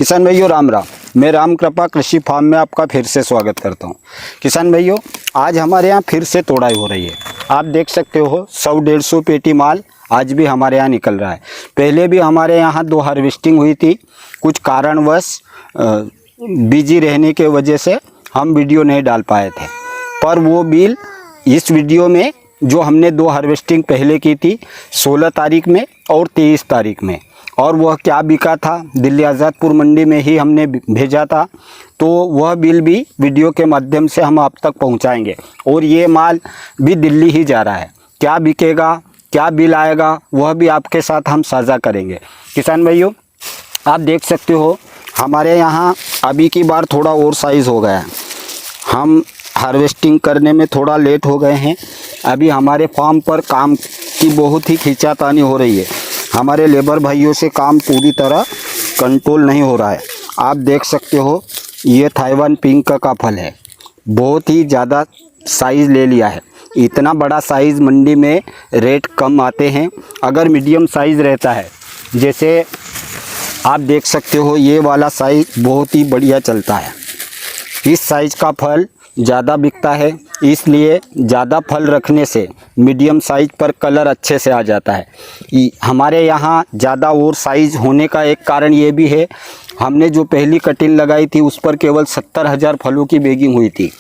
किसान भाइयों राम राम। मैं राम कृपा कृषि फार्म में आपका फिर से स्वागत करता हूं। किसान भाइयों, आज हमारे यहाँ फिर से तोड़ाई हो रही है। आप देख सकते हो 100-150 पेटी माल आज भी हमारे यहाँ निकल रहा है। पहले भी हमारे यहाँ 2 हार्वेस्टिंग हुई थी। कुछ कारणवश बिजी रहने के वजह से हम वीडियो नहीं डाल पाए थे, पर वो बिल इस वीडियो में जो हमने 2 हार्वेस्टिंग पहले की थी 16 तारीख में और 23 तारीख में, और वह क्या बिका था दिल्ली आज़ादपुर मंडी में ही हमने भेजा था, तो वह बिल भी वीडियो के माध्यम से हम आप तक पहुंचाएंगे। और ये माल भी दिल्ली ही जा रहा है। क्या बिकेगा, क्या बिल आएगा, वह भी आपके साथ हम साझा करेंगे। किसान भाइयों, आप देख सकते हो हमारे यहाँ अभी की बार थोड़ा और साइज़ हो गया है। हम हार्वेस्टिंग करने में थोड़ा लेट हो गए हैं। अभी हमारे फार्म पर काम की बहुत ही खींचातानी हो रही है। हमारे लेबर भाइयों से काम पूरी तरह कंट्रोल नहीं हो रहा है। आप देख सकते हो ये ताइवान पिंक का फल है। बहुत ही ज़्यादा साइज़ ले लिया है। इतना बड़ा साइज़ मंडी में रेट कम आते हैं। अगर मीडियम साइज़ रहता है, जैसे आप देख सकते हो ये वाला साइज़ बहुत ही बढ़िया चलता है। इस साइज़ का फल ज़्यादा बिकता है, इसलिए ज़्यादा फल रखने से मीडियम साइज़ पर कलर अच्छे से आ जाता है। हमारे यहाँ ज़्यादा और साइज़ होने का एक कारण ये भी है, हमने जो पहली कटिंग लगाई थी उस पर केवल 70,000 फलों की बैगिंग हुई थी,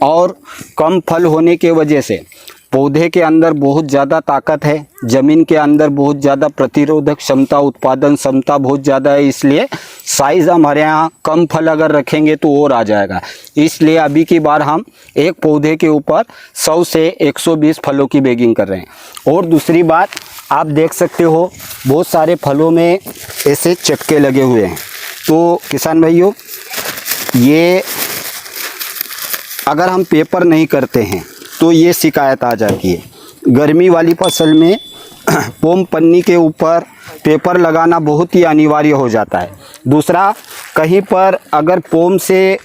और कम फल होने के वजह से पौधे के अंदर बहुत ज़्यादा ताकत है, ज़मीन के अंदर बहुत ज़्यादा प्रतिरोधक क्षमता, उत्पादन क्षमता बहुत ज़्यादा है। इसलिए साइज़ हमारे यहाँ कम फल अगर रखेंगे तो और आ जाएगा। इसलिए अभी की बार हम एक पौधे के ऊपर 100 से 120 फलों की बैगिंग कर रहे हैं। और दूसरी बात, आप देख सकते हो बहुत सारे फलों में ऐसे चटके लगे हुए हैं। तो किसान भाइयों, ये अगर हम पेपर नहीं करते हैं तो ये शिकायत आ जाती है। गर्मी वाली फसल में पोम पन्नी के ऊपर पेपर लगाना बहुत ही अनिवार्य हो जाता है। दूसरा, कहीं पर अगर पोम से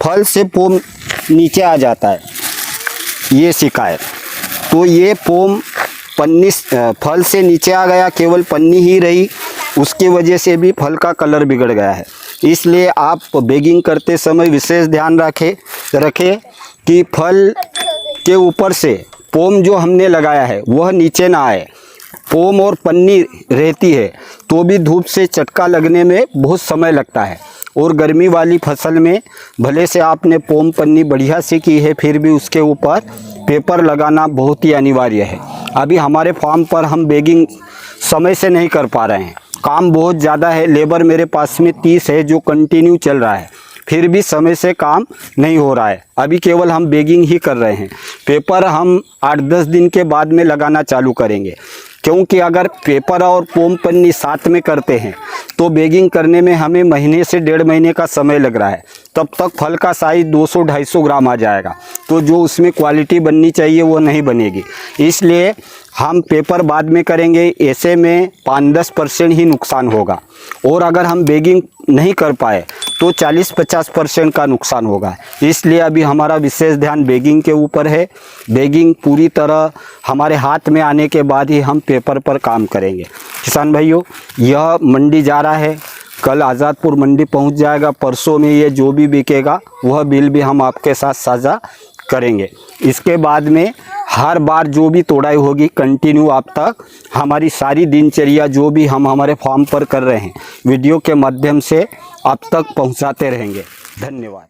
फल से पोम नीचे आ जाता है, ये शिकायत, तो ये पोम पन्नी फल से नीचे आ गया, केवल पन्नी ही रही, उसकी वजह से भी फल का कलर बिगड़ गया है। इसलिए आप बैगिंग करते समय विशेष ध्यान रखें कि फल के ऊपर से पोम जो हमने लगाया है वह नीचे ना आए। पोम और पन्नी रहती है तो भी धूप से चटका लगने में बहुत समय लगता है, और गर्मी वाली फसल में भले से आपने पोम पन्नी बढ़िया से की है, फिर भी उसके ऊपर पेपर लगाना बहुत ही अनिवार्य है। अभी हमारे फार्म पर हम बैगिंग समय से नहीं कर पा रहे हैं, काम बहुत ज़्यादा है। लेबर मेरे पास में 30 है जो कंटिन्यू चल रहा है, फिर भी समय से काम नहीं हो रहा है। अभी केवल हम बैगिंग ही कर रहे हैं। पेपर हम 8-10 दिन के बाद में लगाना चालू करेंगे, क्योंकि अगर पेपर और पोम पन्नी साथ में करते हैं तो बैगिंग करने में हमें महीने से 1.5 महीने का समय लग रहा है। तब तक फल का साइज़ 200-250 ग्राम आ जाएगा, तो जो उसमें क्वालिटी बननी चाहिए वो नहीं बनेगी। इसलिए हम पेपर बाद में करेंगे। ऐसे में 5-10% ही नुकसान होगा, और अगर हम बैगिंग नहीं कर पाए तो 40-50% का नुकसान होगा। इसलिए अभी हमारा विशेष ध्यान बैगिंग के ऊपर है। बैगिंग पूरी तरह हमारे हाथ में आने के बाद ही हम पेपर पर काम करेंगे। किसान भाइयों, यह मंडी जा रहा है, कल आज़ादपुर मंडी पहुंच जाएगा। परसों में ये जो भी बिकेगा वह बिल भी हम आपके साथ साझा करेंगे। इसके बाद में हर बार जो भी तोड़ाई होगी कंटिन्यू आप तक हमारी सारी दिनचर्या जो भी हम हमारे फार्म पर कर रहे हैं वीडियो के माध्यम से आप तक पहुंचाते रहेंगे। धन्यवाद।